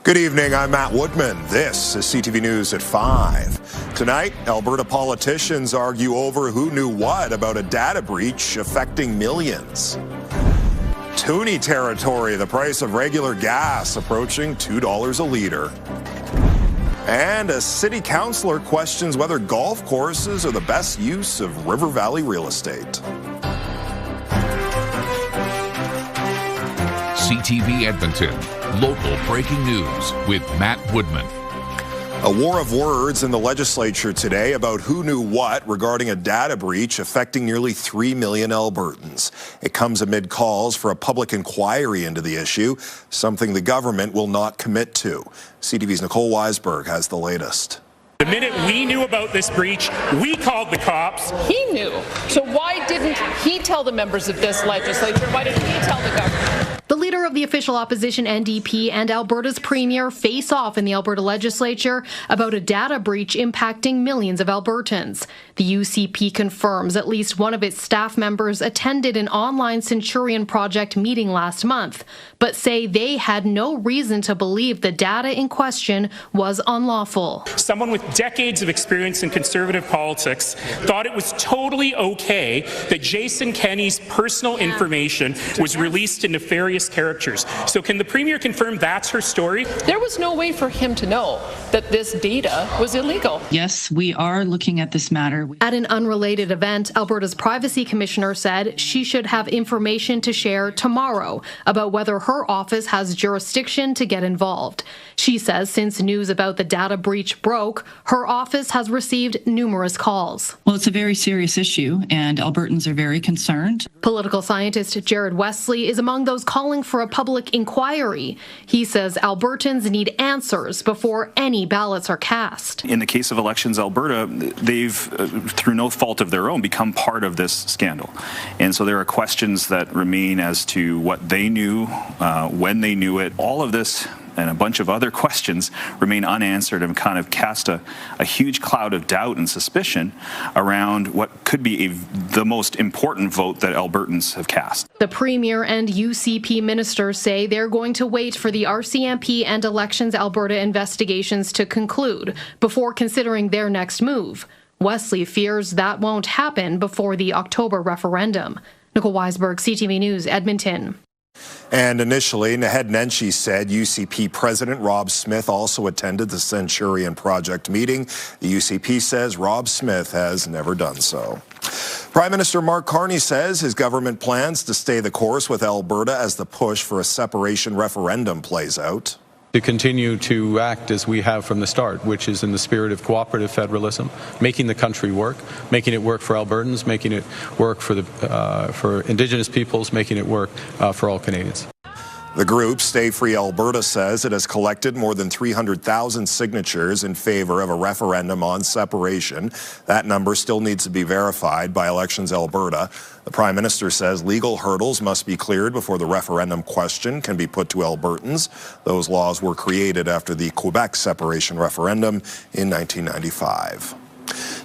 Good evening, I'm Matt Woodman. This is CTV News at 5. Tonight, Alberta politicians argue over who knew what about a data breach affecting millions. Toonie territory, the price of regular gas approaching $2 a litre. And a city councillor questions whether golf courses are the best use of River Valley real estate. CTV Edmonton, local breaking news with Matt Woodman. A war of words in the legislature today about who knew what regarding a data breach affecting nearly 3 million Albertans. It comes amid calls for a public inquiry into the issue, something the government will not commit to. CTV's Nicole Weisberg has the latest. The minute we knew about this breach, we called the cops. He knew. So why didn't he tell the members of this legislature? Why didn't he tell the government? The leader of the official opposition NDP and Alberta's premier face off in the Alberta legislature about a data breach impacting millions of Albertans. The UCP confirms at least one of its staff members attended an online Centurion Project meeting last month, but say they had no reason to believe the data in question was unlawful. Someone with decades of experience in conservative politics thought it was totally okay that Jason Kenney's personal information was released in nefarious characters. So can the Premier confirm that's her story? There was no way for him to know that this data was illegal. Yes, we are looking at this matter. At an unrelated event, Alberta's Privacy Commissioner said she should have information to share tomorrow about whether her office has jurisdiction to get involved. She says since news about the data breach broke, her office has received numerous calls. Well, it's a very serious issue, and Albertans are very concerned. Political scientist Jared Wesley is among those calling for a public inquiry. He says Albertans need answers before any ballots are cast. In the case of Elections Alberta, they've, through no fault of their own, become part of this scandal. And so there are questions that remain as to what they knew, when they knew it. All of this and a bunch of other questions remain unanswered and kind of cast a huge cloud of doubt and suspicion around what could be the most important vote that Albertans have cast. The Premier and UCP ministers say they're going to wait for the RCMP and Elections Alberta investigations to conclude before considering their next move. Wesley fears that won't happen before the October referendum. Nicole Weisberg, CTV News, Edmonton. And initially, Naheed Nenshi said UCP President Rob Smith also attended the Centurion Project meeting. The UCP says Rob Smith has never done so. Prime Minister Mark Carney says his government plans to stay the course with Alberta as the push for a separation referendum plays out. To continue to act as we have from the start, which is in the spirit of cooperative federalism, making the country work, making it work for Albertans, making it work for Indigenous peoples, making it work for all Canadians. The group, Stay Free Alberta, says it has collected more than 300,000 signatures in favor of a referendum on separation. That number still needs to be verified by Elections Alberta. The Prime Minister says legal hurdles must be cleared before the referendum question can be put to Albertans. Those laws were created after the Quebec separation referendum in 1995.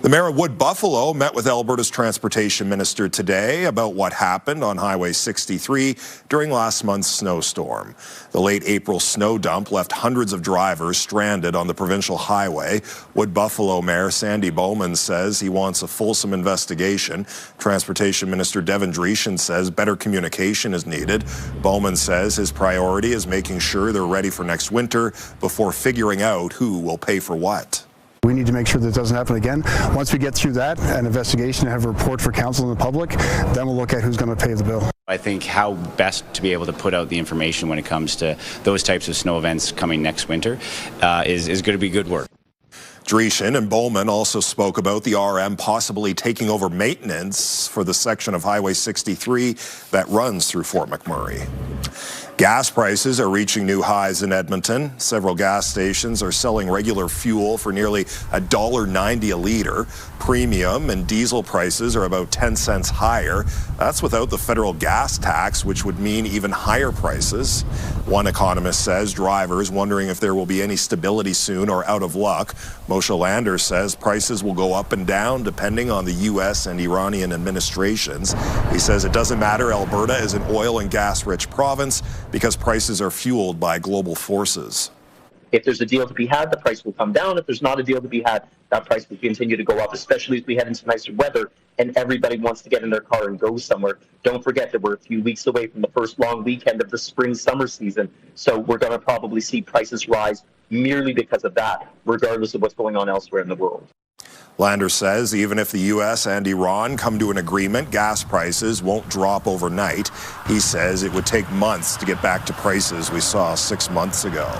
The Mayor of Wood Buffalo met with Alberta's Transportation Minister today about what happened on Highway 63 during last month's snowstorm. The late April snow dump left hundreds of drivers stranded on the provincial highway. Wood Buffalo Mayor Sandy Bowman says he wants a fulsome investigation. Transportation Minister Devin Dreeshen says better communication is needed. Bowman says his priority is making sure they're ready for next winter before figuring out who will pay for what. We need to make sure that doesn't happen again. Once we get through that, an investigation, have a report for council and the public, then we'll look at who's going to pay the bill. I think how best to be able to put out the information when it comes to those types of snow events coming next winter is going to be good work. Dreeshen and Bowman also spoke about the RM possibly taking over maintenance for the section of Highway 63 that runs through Fort McMurray. Gas prices are reaching new highs in Edmonton. Several gas stations are selling regular fuel for nearly $1.90 a litre. Premium and diesel prices are about 10 cents higher. That's without the federal gas tax, which would mean even higher prices. One economist says drivers wondering if there will be any stability soon or out of luck. Moshe Lander says prices will go up and down depending on the U.S. and Iranian administrations. He says it doesn't matter. Alberta is an oil and gas-rich province because prices are fueled by global forces. If there's a deal to be had, the price will come down. If there's not a deal to be had, that price will continue to go up, especially as we head into nicer weather and everybody wants to get in their car and go somewhere. Don't forget that we're a few weeks away from the first long weekend of the spring-summer season, so we're going to probably see prices rise merely because of that, regardless of what's going on elsewhere in the world. Lander says even if the U.S. and Iran come to an agreement, gas prices won't drop overnight. He says it would take months to get back to prices we saw 6 months ago.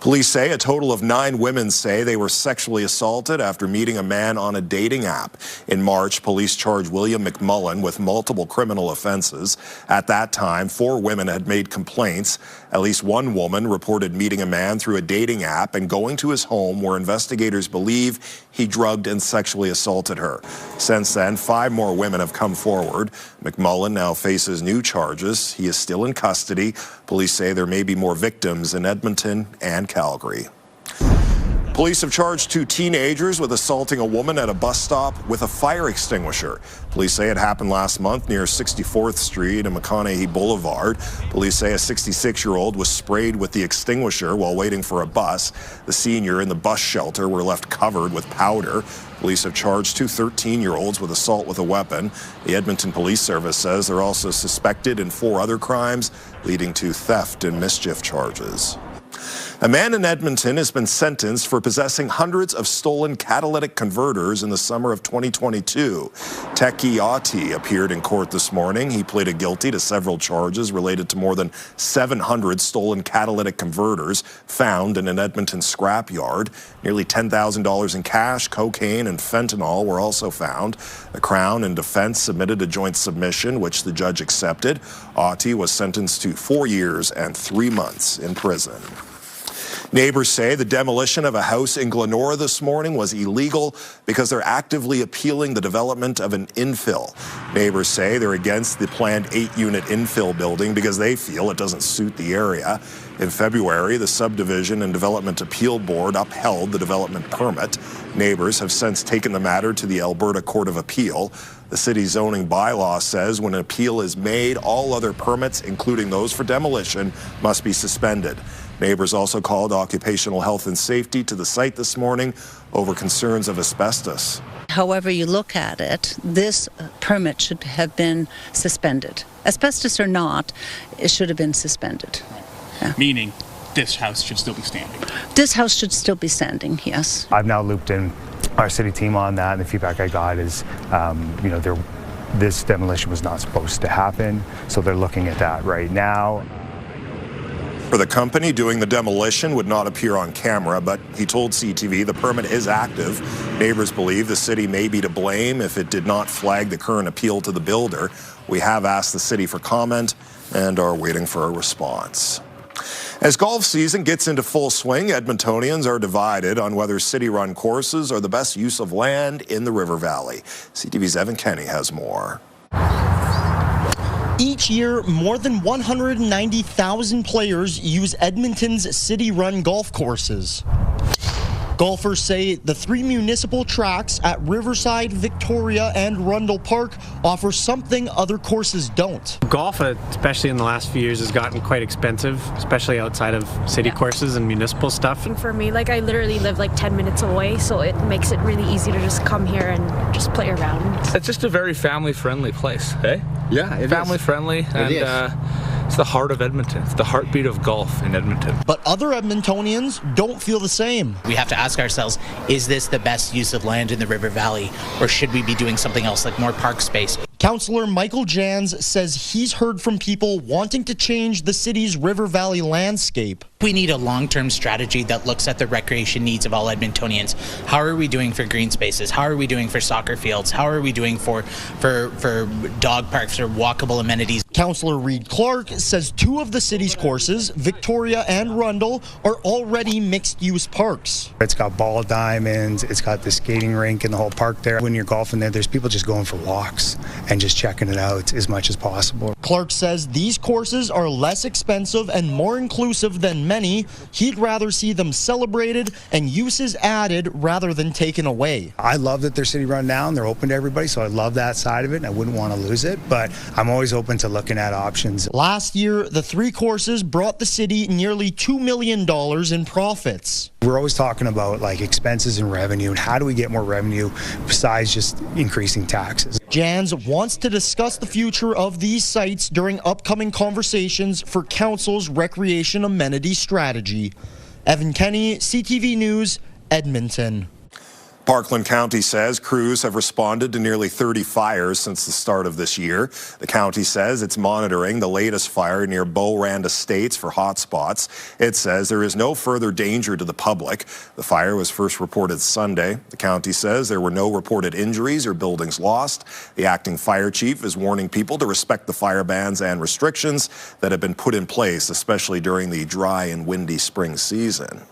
Police say a total of 9 women say they were sexually assaulted after meeting a man on a dating app. In March, police charged William McMullen with multiple criminal offenses. At that time, 4 women had made complaints. At least one woman reported meeting a man through a dating app and going to his home where investigators believe he drugged and sexually assaulted her. Since then, 5 more women have come forward. McMullen now faces new charges. He is still in custody. Police say there may be more victims in Edmonton and Calgary. Police have charged 2 teenagers with assaulting a woman at a bus stop with a fire extinguisher. Police say it happened last month near 64th Street and McConaughey Boulevard. Police say a 66-year-old was sprayed with the extinguisher while waiting for a bus. The senior in the bus shelter were left covered with powder. Police have charged 2 13-year-olds with assault with a weapon. The Edmonton Police Service says they're also suspected in 4 other crimes, leading to theft and mischief charges. A man in Edmonton has been sentenced for possessing hundreds of stolen catalytic converters in the summer of 2022. Teki Ati appeared in court this morning. He pleaded guilty to several charges related to more than 700 stolen catalytic converters found in an Edmonton scrapyard. Nearly $10,000 in cash, cocaine, and fentanyl were also found. The Crown and defense submitted a joint submission, which the judge accepted. Ati was sentenced to 4 years and 3 months in prison. Neighbors say the demolition of a house in Glenora this morning was illegal because they're actively appealing the development of an infill. Neighbors say they're against the planned 8-unit infill building because they feel it doesn't suit the area. In February, the Subdivision and Development Appeal Board upheld the development permit. Neighbors have since taken the matter to the Alberta Court of Appeal. The city's zoning bylaw says when an appeal is made, all other permits, including those for demolition, must be suspended. Neighbors also called occupational health and safety to the site this morning over concerns of asbestos. However you look at it, this permit should have been suspended. Asbestos or not, it should have been suspended. Yeah. Meaning this house should still be standing? This house should still be standing, yes. I've now looped in our city team on that, and the feedback I got is, this demolition was not supposed to happen, so they're looking at that right now. For the company doing the demolition would not appear on camera, but he told CTV the permit is active. Neighbors believe the city may be to blame if it did not flag the current appeal to the builder. We have asked the city for comment and are waiting for a response. As golf season gets into full swing, Edmontonians are divided on whether city-run courses are the best use of land in the River Valley. CTV's Evan Kenny has more. Each year, more than 190,000 players use Edmonton's city-run golf courses. Golfers say the 3 municipal tracks at Riverside, Victoria, and Rundle Park offer something other courses don't. Golf, especially in the last few years, has gotten quite expensive, especially outside of city courses and municipal stuff. For me, I literally live 10 minutes away, so it makes it really easy to just come here and just play around. It's just a very family-friendly place, eh? Yeah, it family-friendly, and it's the heart of Edmonton. It's the heartbeat of golf in Edmonton. But other Edmontonians don't feel the same. We have to ask ourselves, is this the best use of land in the River Valley, or should we be doing something else like more park space? Councillor Michael Jans says he's heard from people wanting to change the city's River Valley landscape. We need a long-term strategy that looks at the recreation needs of all Edmontonians. How are we doing for green spaces? How are we doing for soccer fields? How are we doing for dog parks or walkable amenities? Councillor Reed Clark says 2 of the city's courses, Victoria and Rundle, are already mixed-use parks. It's got ball diamonds, it's got the skating rink and the whole park there. When you're golfing there, there's people just going for walks. and just checking it out as much as possible. Clark says these courses are less expensive and more inclusive than many. He'd rather see them celebrated and uses added rather than taken away. I love that they're city run now and they're open to everybody, so I love that side of it and I wouldn't want to lose it, but I'm always open to looking at options. Last year, the 3 courses brought the city nearly $2 million in profits. We're always talking about like expenses and revenue and how do we get more revenue besides just increasing taxes. Jans wants to discuss the future of these sites during upcoming conversations for Council's recreation amenity strategy. Evan Kenny, CTV News, Edmonton. Parkland County says crews have responded to nearly 30 fires since the start of this year. The county says it's monitoring the latest fire near Beaurand Estates for hotspots. It says there is no further danger to the public. The fire was first reported Sunday. The county says there were no reported injuries or buildings lost. The acting fire chief is warning people to respect the fire bans and restrictions that have been put in place, especially during the dry and windy spring season.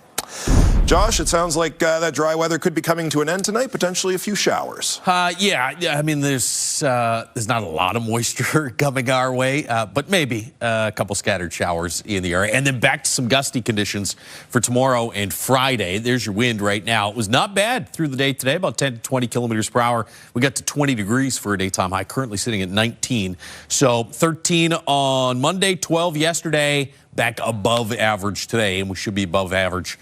Josh, it sounds like that dry weather could be coming to an end tonight, potentially a few showers. Yeah, I mean, there's not a lot of moisture coming our way, but maybe a couple scattered showers in the area. And then back to some gusty conditions for tomorrow and Friday. There's your wind right now. It was not bad through the day today, about 10 to 20 kilometers per hour. We got to 20 degrees for a daytime high, currently sitting at 19. So 13 on Monday, 12 yesterday, back above average today, and we should be above average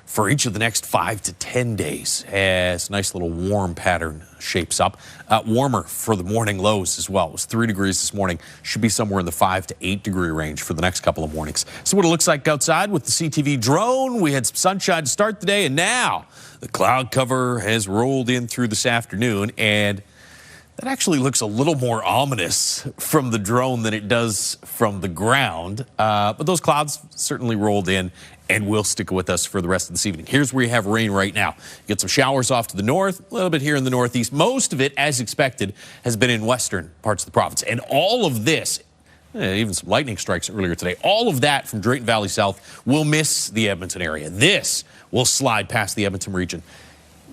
for each of the next 5 to 10 days as a nice little warm pattern shapes up. Warmer for the morning lows as well. It was 3 degrees this morning. Should be somewhere in the 5 to 8 degree range for the next couple of mornings. So what it looks like outside with the CTV drone. We had some sunshine to start the day, and now the cloud cover has rolled in through this afternoon, and that actually looks a little more ominous from the drone than it does from the ground. But those clouds certainly rolled in and will stick with us for the rest of this evening. Here's where you have rain right now. You get some showers off to the north, a little bit here in the northeast. Most of it, as expected, has been in western parts of the province. And all of this, even some lightning strikes earlier today, all of that from Drayton Valley South will miss the Edmonton area. This will slide past the Edmonton region.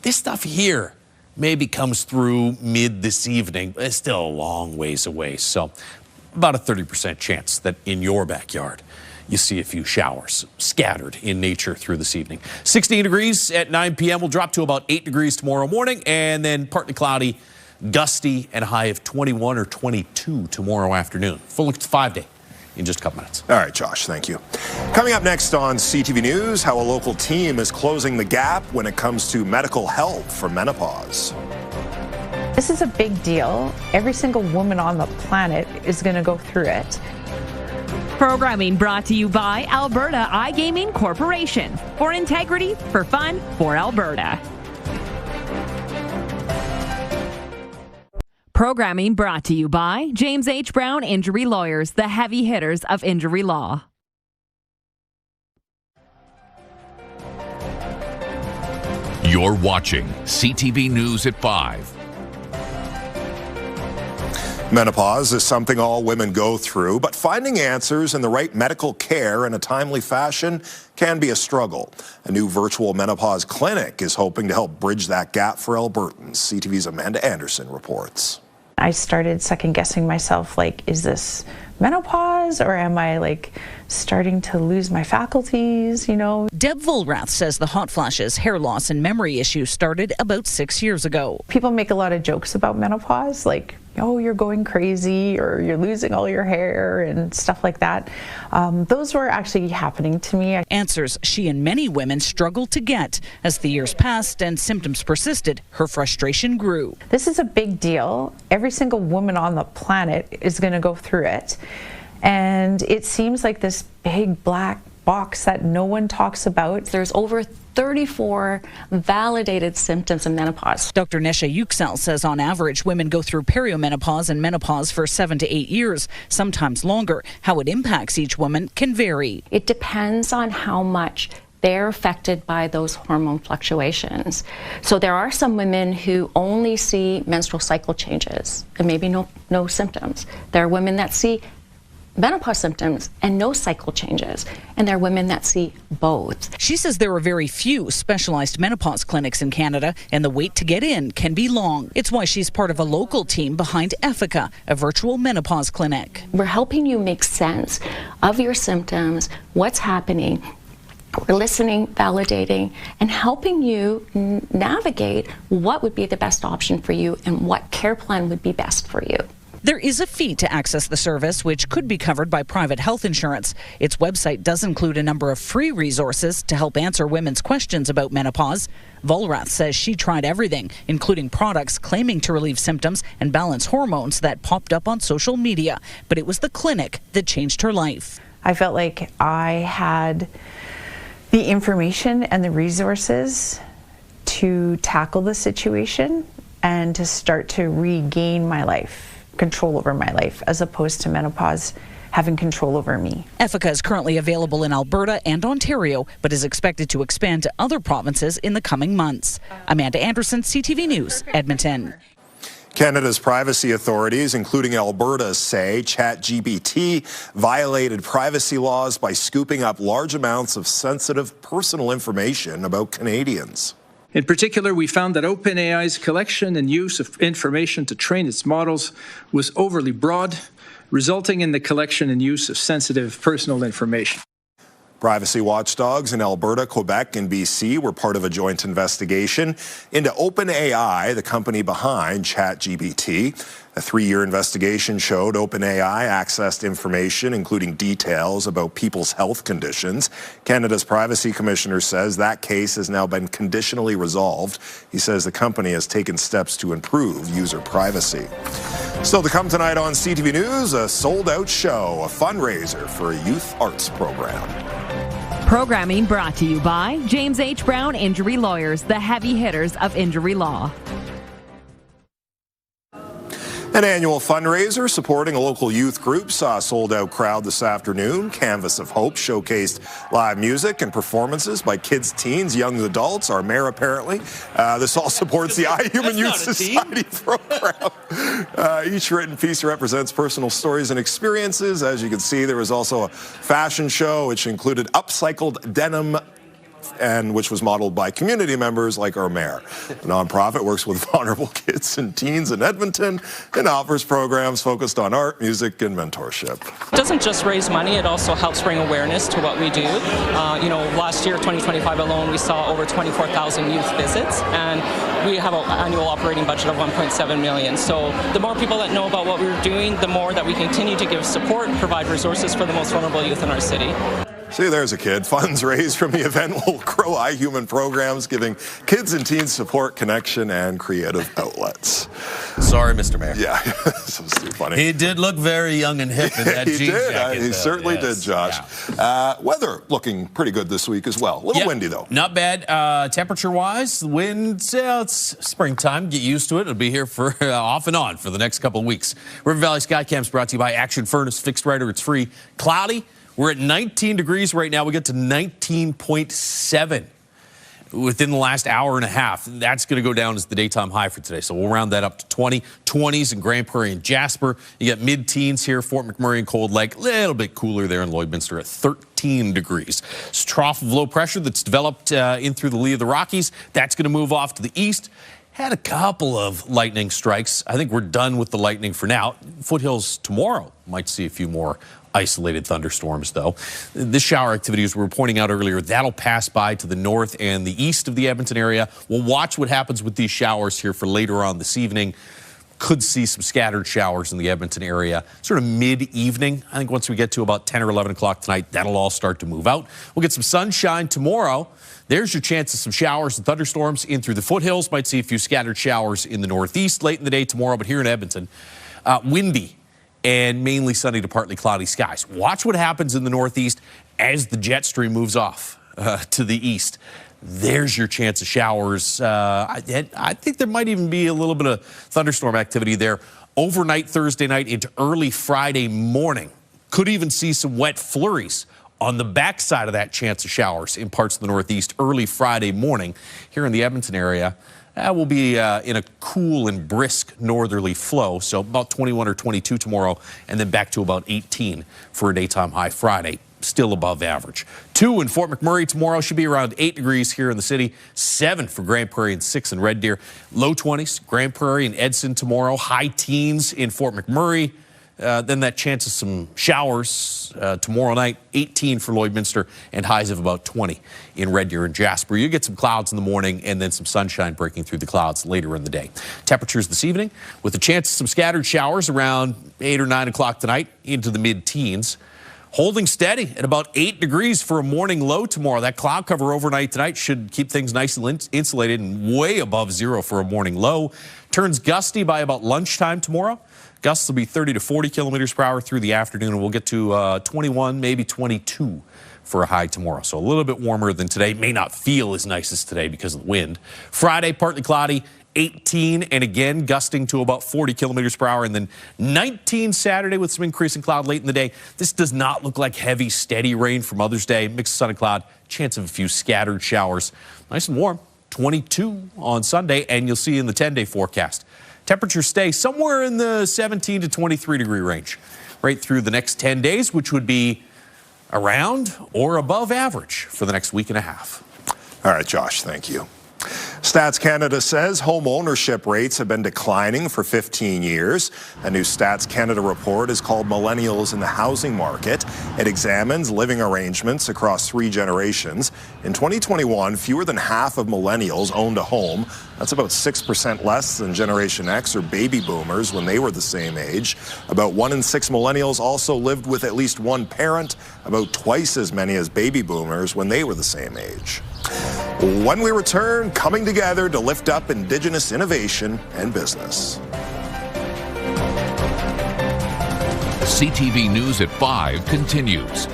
This stuff here maybe comes through mid this evening, but it's still a long ways away. So about a 30% chance that in your backyard you see a few showers scattered in nature through this evening. 16 degrees at 9 p.m. We'll drop to about 8 degrees tomorrow morning, and then partly cloudy, gusty, and a high of 21 or 22 tomorrow afternoon. Full look at the 5-day in just a couple minutes. All right, Josh, thank you. Coming up next on CTV News, how a local team is closing the gap when it comes to medical help for menopause. This is a big deal. Every single woman on the planet is going to go through it. Programming brought to you by Alberta iGaming Corporation. For integrity, for fun, for Alberta. Programming brought to you by James H. Brown Injury Lawyers, the heavy hitters of injury law. You're watching CTV News at 5. Menopause is something all women go through, but finding answers and the right medical care in a timely fashion can be a struggle. A new virtual menopause clinic is hoping to help bridge that gap for Albertans. CTV's Amanda Anderson reports. I started second guessing myself, like, is this menopause or am I like starting to lose my faculties, you know? Deb Volrath says the hot flashes, hair loss and memory issues started about 6 years ago. People make a lot of jokes about menopause, like, oh, you're going crazy or you're losing all your hair and stuff like that. Those were actually happening to me. Answers she and many women struggled to get. As the years passed and symptoms persisted, her frustration grew. This is a big deal. Every single woman on the planet is going to go through it. And it seems like this big black box that no one talks about. There's over 34 validated symptoms of menopause. Dr. Nesha Yüksel says on average, women go through perimenopause and menopause for 7 to 8 years, sometimes longer. How it impacts each woman can vary. It depends on how much they're affected by those hormone fluctuations. So there are some women who only see menstrual cycle changes and maybe no symptoms. There are women that see menopause symptoms and no cycle changes. And there are women that see both. She says there are very few specialized menopause clinics in Canada, and the wait to get in can be long. It's why she's part of a local team behind Effica, a virtual menopause clinic. We're helping you make sense of your symptoms, what's happening. We're listening, validating, and helping you navigate what would be the best option for you and what care plan would be best for you. There is a fee to access the service, which could be covered by private health insurance. Its website does include a number of free resources to help answer women's questions about menopause. Volrath says she tried everything, including products claiming to relieve symptoms and balance hormones that popped up on social media. But it was the clinic that changed her life. I felt like I had the information and the resources to tackle the situation and to start to regain my life. Control over my life, as opposed to menopause having control over me. Effica is currently available in Alberta and Ontario, but is expected to expand to other provinces in the coming months. Amanda Anderson, CTV News, Edmonton. Canada's privacy authorities, including Alberta, say ChatGPT violated privacy laws by scooping up large amounts of sensitive personal information about Canadians. In particular, we found that OpenAI's collection and use of information to train its models was overly broad, resulting in the collection and use of sensitive personal information. Privacy watchdogs in Alberta, Quebec, and BC were part of a joint investigation into OpenAI, the company behind ChatGPT. A 3-year investigation showed OpenAI accessed information, including details about people's health conditions. Canada's privacy commissioner says that case has now been conditionally resolved. He says the company has taken steps to improve user privacy. Still to come tonight on CTV News, a sold-out show, a fundraiser for a youth arts program. Programming brought to you by James H. Brown Injury Lawyers, the heavy hitters of injury law. An annual fundraiser supporting a local youth group saw a sold-out crowd this afternoon. Canvas of Hope showcased live music and performances by kids, teens, young adults, our mayor apparently. This all supports the iHuman Youth Society program. Each written piece represents personal stories and experiences. As you can see, there was also a fashion show which included upcycled denim and which was modeled by community members like our mayor. The nonprofit works with vulnerable kids and teens in Edmonton and offers programs focused on art, music, and mentorship. It doesn't just raise money, it also helps bring awareness to what we do. Last year, 2025 alone, we saw over 24,000 youth visits, and we have an annual operating budget of $1.7 million. So the more people that know about what we're doing, the more that we continue to give support and provide resources for the most vulnerable youth in our city. See, there's a kid. Funds raised from the event will grow iHuman programs, giving kids and teens support, connection, and creative outlets. Sorry, Mr. Mayor. Yeah, this was too funny. He did look very young and hip in that jeans jacket. He certainly did, Josh. Yeah. Weather looking pretty good this week as well. A little windy, though. Not bad. Temperature-wise, the wind, it's springtime. Get used to it. It'll be here for off and on for the next couple of weeks. River Valley Skycam's brought to you by Action Furnace Fixed Rider. It's free. Cloudy. We're at 19 degrees right now. We get to 19.7 within the last hour and a half. That's going to go down as the daytime high for today. So we'll round that up to 20. 20s in Grand Prairie and Jasper. You got mid-teens here, Fort McMurray and Cold Lake. A little bit cooler there in Lloydminster at 13 degrees. It's a trough of low pressure that's developed in through the lee of the Rockies. That's going to move off to the east. Had a couple of lightning strikes. I think we're done with the lightning for now. Foothills tomorrow might see a few more isolated thunderstorms, though. This shower activity, as we were pointing out earlier, that'll pass by to the north and the east of the Edmonton area. We'll watch what happens with these showers here for later on this evening. Could see some scattered showers in the Edmonton area sort of mid-evening. I think once we get to about 10 or 11 o'clock tonight, that'll all start to move out. We'll get some sunshine tomorrow. There's your chance of some showers and thunderstorms in through the foothills. Might see a few scattered showers in the northeast late in the day tomorrow, but here in Edmonton, windy and mainly sunny to partly cloudy skies. Watch what happens in the northeast as the jet stream moves off to the east. There's your chance of showers. I think there might even be a little bit of thunderstorm activity there overnight Thursday night into early Friday morning. Could even see some wet flurries on the backside of that chance of showers in parts of the northeast early Friday morning. Here in the Edmonton area, We'll be in a cool and brisk northerly flow, so about 21 or 22 tomorrow, and then back to about 18 for a daytime high Friday. Still above average. 2 in Fort McMurray tomorrow, should be around 8 degrees here in the city. 7 for Grand Prairie and 6 in Red Deer. Low 20s, Grand Prairie and Edson tomorrow. High teens in Fort McMurray. Then that chance of some showers tomorrow night. 18 for Lloydminster and highs of about 20 in Red Deer and Jasper. You get some clouds in the morning and then some sunshine breaking through the clouds later in the day. Temperatures this evening with a chance of some scattered showers around 8 or 9 o'clock tonight into the mid-teens. Holding steady at about 8 degrees for a morning low tomorrow. That cloud cover overnight tonight should keep things nice and insulated and way above zero for a morning low. Turns gusty by about lunchtime tomorrow. Gusts will be 30 to 40 kilometers per hour through the afternoon, and we'll get to 21, maybe 22 for a high tomorrow. So a little bit warmer than today. May not feel as nice as today because of the wind. Friday, partly cloudy. 18 and again gusting to about 40 kilometers per hour, and then 19 Saturday with some increasing cloud late in the day. This does not look like heavy, steady rain for Mother's Day. Mix of sun and cloud, chance of a few scattered showers. Nice and warm, 22 on Sunday, and you'll see in the 10-day forecast. Temperatures stay somewhere in the 17 to 23 degree range right through the next 10 days, which would be around or above average for the next week and a half. All right, Josh, thank you. Stats Canada says home ownership rates have been declining for 15 years. A new Stats Canada report is called Millennials in the Housing Market. It examines living arrangements across 3 generations. In 2021, fewer than half of millennials owned a home. That's about 6% less than Generation X or baby boomers when they were the same age. About 1 in 6 millennials also lived with at least one parent, about twice as many as baby boomers when they were the same age. When we return, coming together to lift up Indigenous innovation and business. CTV News at 5 continues.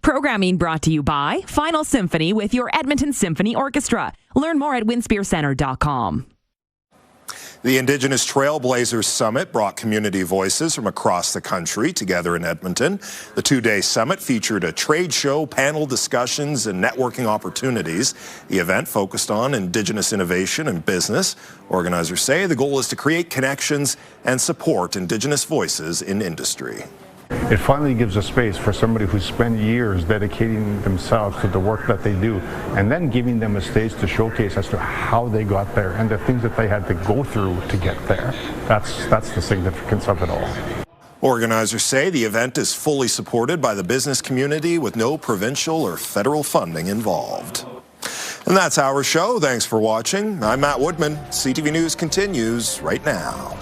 Programming brought to you by Final Symphony with your Edmonton Symphony Orchestra. Learn more at winspearcenter.com. The Indigenous Trailblazers Summit brought community voices from across the country together in Edmonton. The 2-day summit featured a trade show, panel discussions, and networking opportunities. The event focused on Indigenous innovation and business. Organizers say the goal is to create connections and support Indigenous voices in industry. It finally gives a space for somebody who's spent years dedicating themselves to the work that they do, and then giving them a stage to showcase as to how they got there and the things that they had to go through to get there. That's the significance of it all. Organizers say the event is fully supported by the business community with no provincial or federal funding involved. And that's our show. Thanks for watching. I'm Matt Woodman. CTV News continues right now.